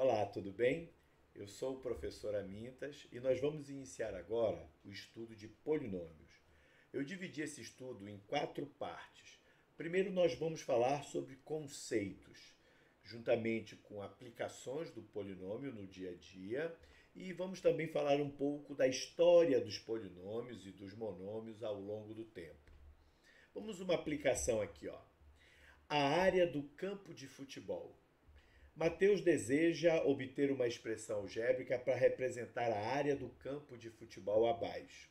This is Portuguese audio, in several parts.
Olá, tudo bem? Eu sou o professor Amintas e nós vamos iniciar agora o estudo de polinômios. Eu dividi esse estudo em quatro partes. Primeiro, nós vamos falar sobre conceitos, juntamente com aplicações do polinômio no dia a dia, e vamos também falar um pouco da história dos polinômios e dos monômios ao longo do tempo. Vamos uma aplicação aqui, ó. A área do campo de futebol. Mateus deseja obter uma expressão algébrica para representar a área do campo de futebol abaixo.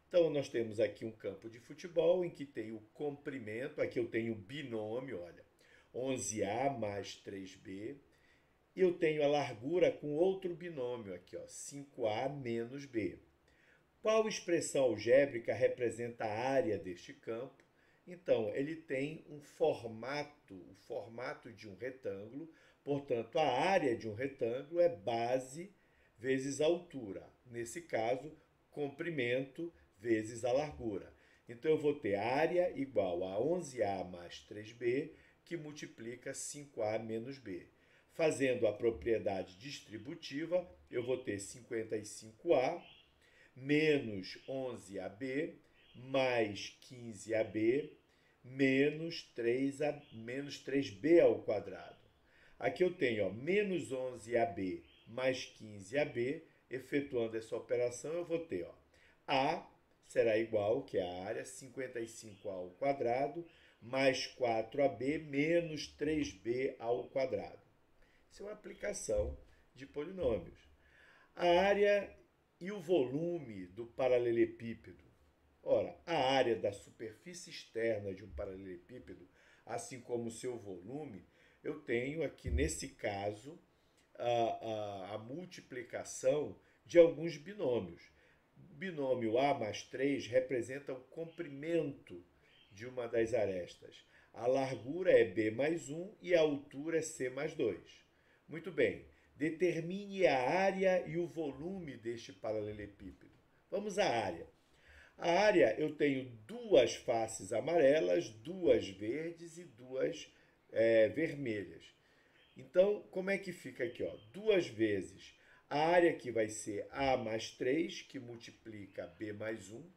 Então, nós temos aqui um campo de futebol em que tem o comprimento, aqui eu tenho o binômio, olha, 11A mais 3B, e eu tenho a largura com outro binômio aqui, ó, 5A menos B. Qual expressão algébrica representa a área deste campo? Então, ele tem um formato, o formato de um retângulo, portanto, a área de um retângulo é base vezes a altura. Nesse caso, comprimento vezes a largura. Então, eu vou ter área igual a 11A mais 3B, que multiplica 5A menos B. Fazendo a propriedade distributiva, eu vou ter 55A menos 11AB mais 15AB menos 3B ao quadrado. Aqui eu tenho ó, menos 11AB mais 15AB. Efetuando essa operação, eu vou ter ó, A será igual, que é a área, 55A ao quadrado, mais 4AB menos 3B ao quadrado. Isso é uma aplicação de polinômios. A área e o volume do paralelepípedo. Ora, a área da superfície externa de um paralelepípedo, assim como o seu volume, eu tenho aqui, nesse caso, a multiplicação de alguns binômios. O binômio A mais 3 representa o comprimento de uma das arestas. A largura é B mais 1 e a altura é C mais 2. Muito bem. Determine a área e o volume deste paralelepípedo. Vamos à área. A área eu tenho duas faces amarelas, duas verdes e duas vermelhas. Então, como é que fica aqui? Ó? Duas vezes a área aqui vai ser A mais 3, que multiplica B mais 1,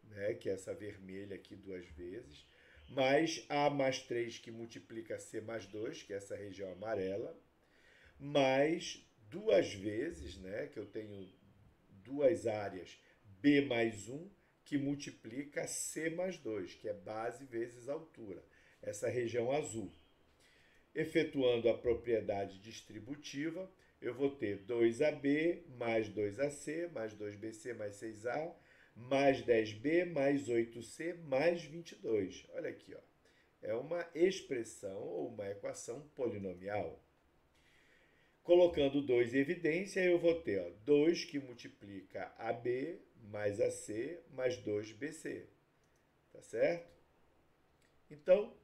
né, que é essa vermelha aqui duas vezes, mais A mais 3, que multiplica C mais 2, que é essa região amarela, mais duas vezes, né, que eu tenho duas áreas, B mais 1, que multiplica C mais 2, que é base vezes altura, essa região azul. Efetuando a propriedade distributiva, eu vou ter 2AB mais 2AC mais 2BC mais 6A mais 10B mais 8C mais 22. Olha aqui, ó. É uma expressão ou uma equação polinomial. Colocando 2 em evidência, eu vou ter ó, 2 que multiplica AB mais AC mais 2BC. Tá certo? Então,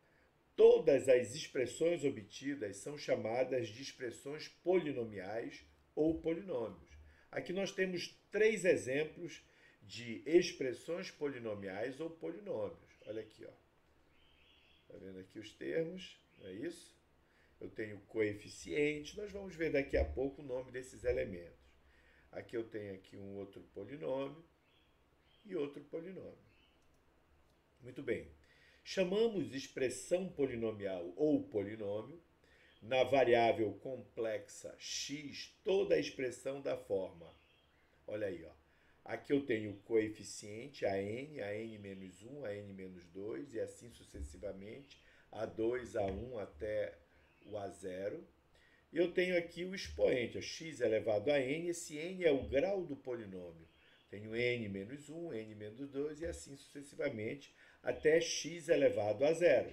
todas as expressões obtidas são chamadas de expressões polinomiais ou polinômios. Aqui nós temos três exemplos de expressões polinomiais ou polinômios. Olha aqui, ó. Tá vendo aqui os termos? Não é isso? Eu tenho coeficientes, nós vamos ver daqui a pouco o nome desses elementos. Aqui eu tenho aqui um outro polinômio e outro polinômio. Muito bem. Chamamos expressão polinomial ou polinômio, na variável complexa x, toda a expressão da forma. Olha aí, ó. Aqui eu tenho o coeficiente a n menos 1, a n menos 2, e assim sucessivamente, a2, a1 até o a0. E eu tenho aqui o expoente, ó, x elevado a n, esse n é o grau do polinômio. Tenho n menos 1, n menos 2 e assim sucessivamente até x elevado a zero.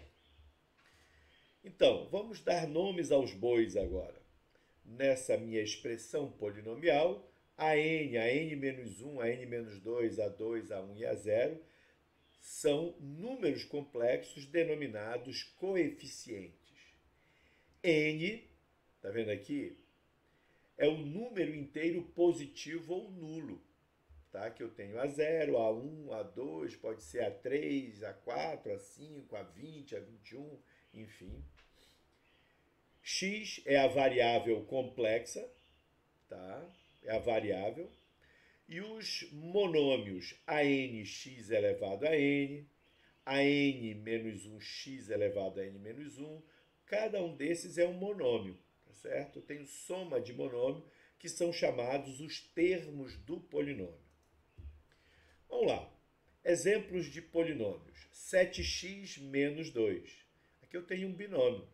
Então, vamos dar nomes aos bois agora. Nessa minha expressão polinomial, a n menos 1, a n menos 2, a 2, a 1 e a 0 são números complexos denominados coeficientes. N, tá vendo aqui? É o número inteiro positivo ou nulo. Tá? Que eu tenho a 0, a 1, a 2, pode ser a 3, a 4, a 5, a 20, a 21, enfim. X é a variável complexa, tá? É a variável. E os monômios ANX elevado a N, AN menos 1x elevado a N menos 1, cada um desses é um monômio, tá certo? Eu tenho soma de monômio, que são chamados os termos do polinômio. Vamos lá. Exemplos de polinômios. 7x menos 2. Aqui eu tenho um binômio,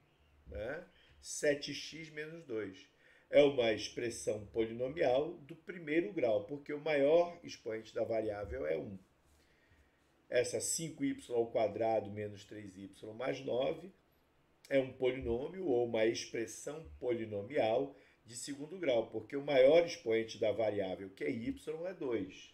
né? 7x menos 2. É uma expressão polinomial do primeiro grau, porque o maior expoente da variável é 1. Essa 5y ao quadrado menos 3y mais 9 é um polinômio ou uma expressão polinomial de segundo grau, porque o maior expoente da variável, que é y, é 2.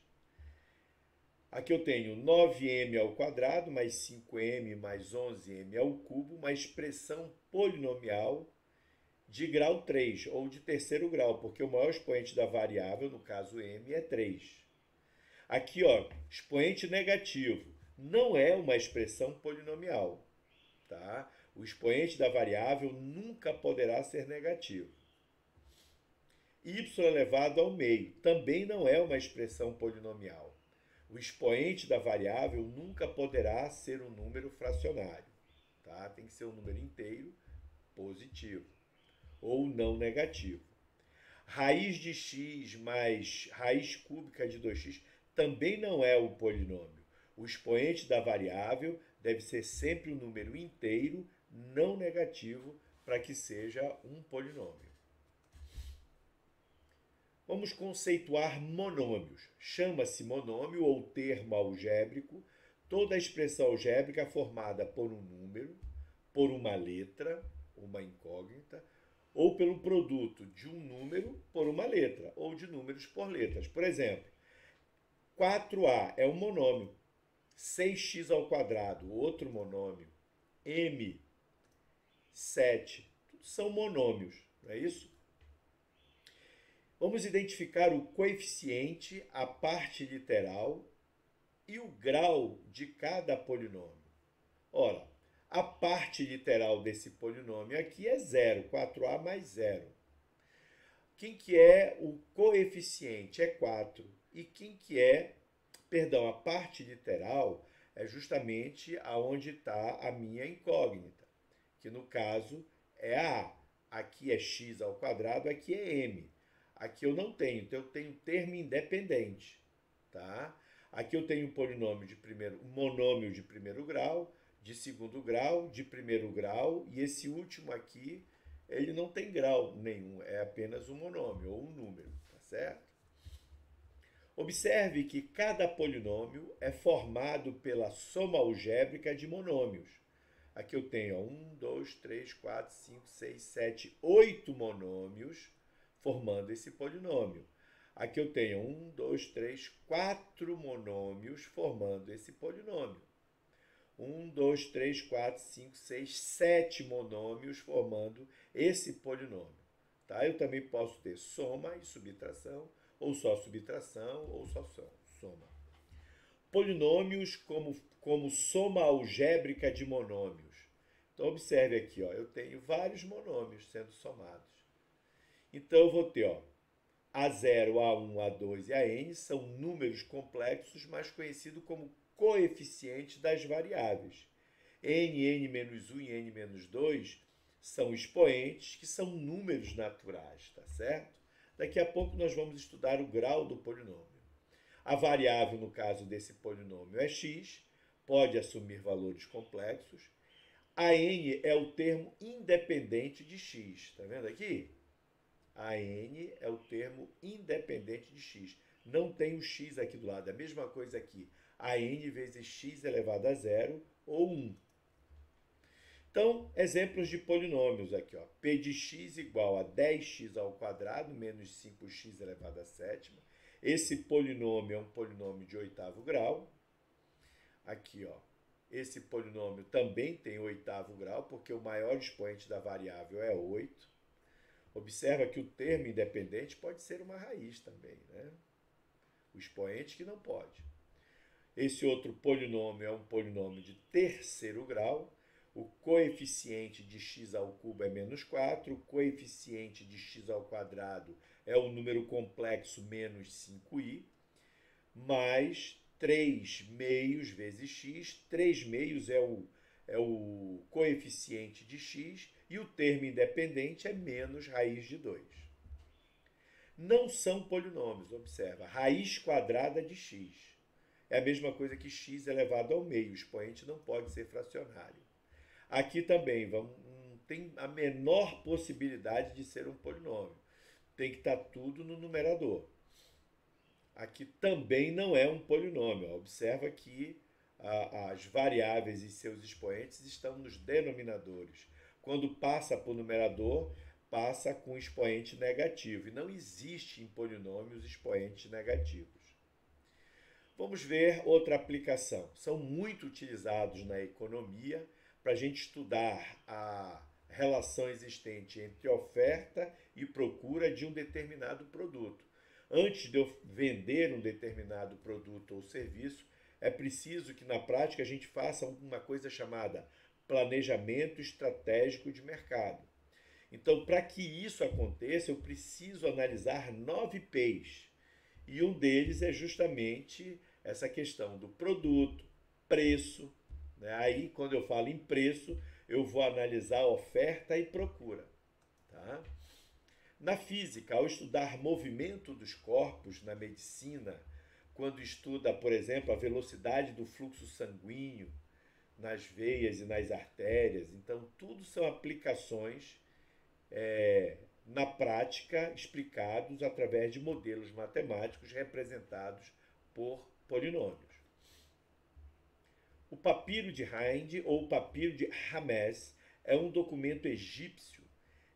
Aqui eu tenho 9m ao quadrado mais 5m mais 11m ao cubo, uma expressão polinomial de grau 3, ou de terceiro grau, porque o maior expoente da variável, no caso m, é 3. Aqui, ó, expoente negativo, não é uma expressão polinomial, tá? O expoente da variável nunca poderá ser negativo. Y elevado ao meio também não é uma expressão polinomial. O expoente da variável nunca poderá ser um número fracionário, tá? Tem que ser um número inteiro positivo ou não negativo. Raiz de x mais raiz cúbica de 2x também não é um polinômio. O expoente da variável deve ser sempre um número inteiro, não negativo, para que seja um polinômio. Vamos conceituar monômios. Chama-se monômio ou termo algébrico toda a expressão algébrica formada por um número, por uma letra, uma incógnita, ou pelo produto de um número por uma letra, ou de números por letras. Por exemplo, 4a é um monômio, 6x ao quadrado, outro monômio, m, 7, tudo são monômios, não é isso? Vamos identificar o coeficiente, a parte literal e o grau de cada polinômio. Ora, a parte literal desse polinômio aqui é 0, 4a mais 0. Quem que é o coeficiente? É 4. E quem que é, a parte literal é justamente aonde está a minha incógnita, que no caso é a. Aqui é x ao quadrado, aqui é m. Aqui eu não tenho, então eu tenho termo independente, tá? Aqui eu tenho um polinômio de primeiro, um monômio de primeiro grau, de segundo grau, de primeiro grau, e esse último aqui, ele não tem grau nenhum, é apenas um monômio ou um número, tá certo? Observe que cada polinômio é formado pela soma algébrica de monômios. Aqui eu tenho 1, 2, 3, 4, 5, 6, 7, 8 monômios formando esse polinômio. Aqui eu tenho 1, 2, 3, 4 monômios formando esse polinômio. 1, 2, 3, 4, 5, 6, 7 monômios formando esse polinômio. Tá? Eu também posso ter soma e subtração, ou só soma. Polinômios como soma algébrica de monômios. Então, observe aqui, ó, eu tenho vários monômios sendo somados. Então, eu vou ter, ó, A0, A1, A2 e AN são números complexos, mais conhecidos como coeficientes das variáveis. N, N-1 e N-2 são expoentes, que são números naturais, tá certo? Daqui a pouco nós vamos estudar o grau do polinômio. A variável, no caso desse polinômio, é x, pode assumir valores complexos. A n é o termo independente de x, está vendo aqui? A n é o termo independente de x. Não tem o x aqui do lado, é a mesma coisa aqui. A n vezes x elevado a 0 ou 1. Então, exemplos de polinômios aqui, ó. P de x igual a 10x ao quadrado menos 5x elevado a sétima. Esse polinômio é um polinômio de oitavo grau. Aqui, ó, esse polinômio também tem oitavo grau, porque o maior expoente da variável é 8. Observa que o termo independente pode ser uma raiz também, né? O expoente que não pode. Esse outro polinômio é um polinômio de terceiro grau. O coeficiente de x ao cubo é menos 4, o coeficiente de x ao quadrado é o número complexo menos 5i, mais 3 meios vezes x. 3 meios é o coeficiente de x e o termo independente é menos raiz de 2. Não são polinômios, observa. Raiz quadrada de x é a mesma coisa que x elevado ao meio. O expoente não pode ser fracionário. Aqui também não tem a menor possibilidade de ser um polinômio. Tem que estar tudo no numerador. Aqui também não é um polinômio. Observa que as variáveis e seus expoentes estão nos denominadores. Quando passa para o numerador, passa com expoente negativo. E não existe em polinômios expoentes negativos. Vamos ver outra aplicação. São muito utilizados na economia para a gente estudar a relação existente entre oferta e procura de um determinado produto. Antes de eu vender um determinado produto ou serviço, é preciso que na prática a gente faça uma coisa chamada planejamento estratégico de mercado. Então, para que isso aconteça, eu preciso analisar 9 P's. E um deles é justamente essa questão do produto, preço. Né? Aí, quando eu falo em preço, eu vou analisar oferta e procura. Tá? Na física, ao estudar movimento dos corpos, na medicina, quando estuda, por exemplo, a velocidade do fluxo sanguíneo nas veias e nas artérias, então tudo são aplicações na prática explicados através de modelos matemáticos representados por polinômios. O papiro de Hind ou papiro de Ramés é um documento egípcio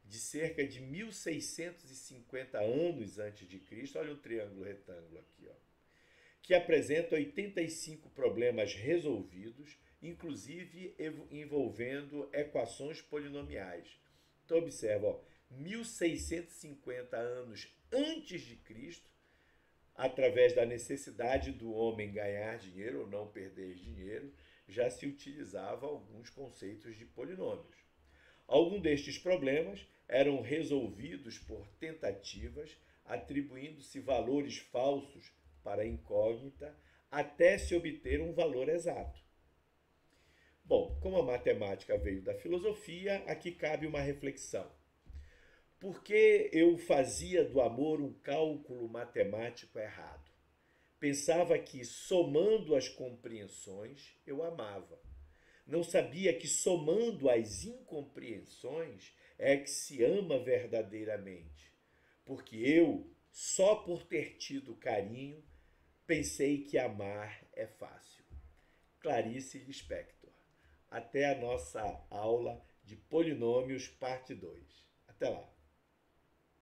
de cerca de 1650 anos antes de Cristo. Olha o triângulo retângulo aqui, ó, que apresenta 85 problemas resolvidos, inclusive envolvendo equações polinomiais. Então observa, ó, 1650 anos antes de Cristo, através da necessidade do homem ganhar dinheiro ou não perder dinheiro, já se utilizava alguns conceitos de polinômios. Alguns destes problemas eram resolvidos por tentativas, atribuindo-se valores falsos para a incógnita, até se obter um valor exato. Bom, como a matemática veio da filosofia, aqui cabe uma reflexão. Por que eu fazia do amor um cálculo matemático errado? Pensava que, somando as compreensões, eu amava. Não sabia que, somando as incompreensões, é que se ama verdadeiramente. Porque eu, só por ter tido carinho, pensei que amar é fácil. Clarice Lispector. Até a nossa aula de polinômios, parte 2. Até lá.